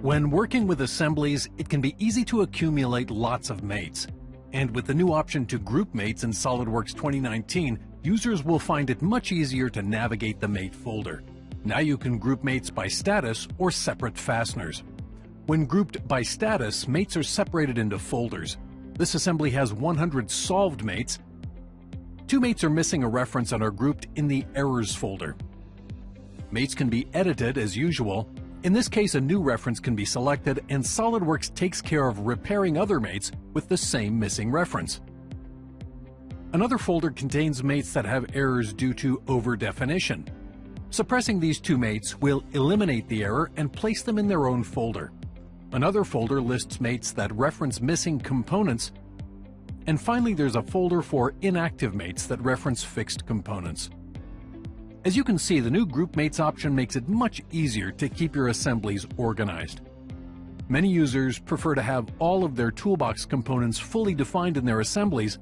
When working with assemblies, it can be easy to accumulate lots of mates. And with the new option to group mates in SolidWorks 2019, users will find it much easier to navigate the mate folder. Now you can group mates by status or separate fasteners. When grouped by status, mates are separated into folders. This assembly has 100 solved mates. 2 mates are missing a reference and are grouped in the errors folder. Mates can be edited as usual. In this case, a new reference can be selected, and SolidWorks takes care of repairing other mates with the same missing reference. Another folder contains mates that have errors due to over-definition. Suppressing these 2 mates will eliminate the error and place them in their own folder. Another folder lists mates that reference missing components. And finally, there's a folder for inactive mates that reference fixed components. As you can see, the new Group Mates option makes it much easier to keep your assemblies organized. Many users prefer to have all of their toolbox components fully defined in their assemblies,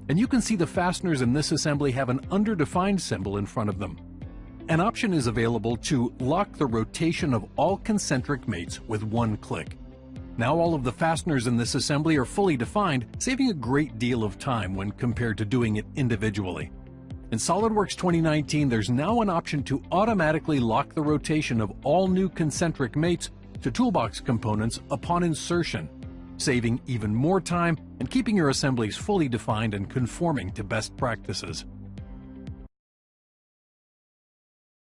and you can see the fasteners in this assembly have an underdefined symbol in front of them. An option is available to lock the rotation of all concentric mates with one click. Now all of the fasteners in this assembly are fully defined, saving a great deal of time when compared to doing it individually. In SolidWorks 2019, there's now an option to automatically lock the rotation of all new concentric mates to toolbox components upon insertion, saving even more time and keeping your assemblies fully defined and conforming to best practices.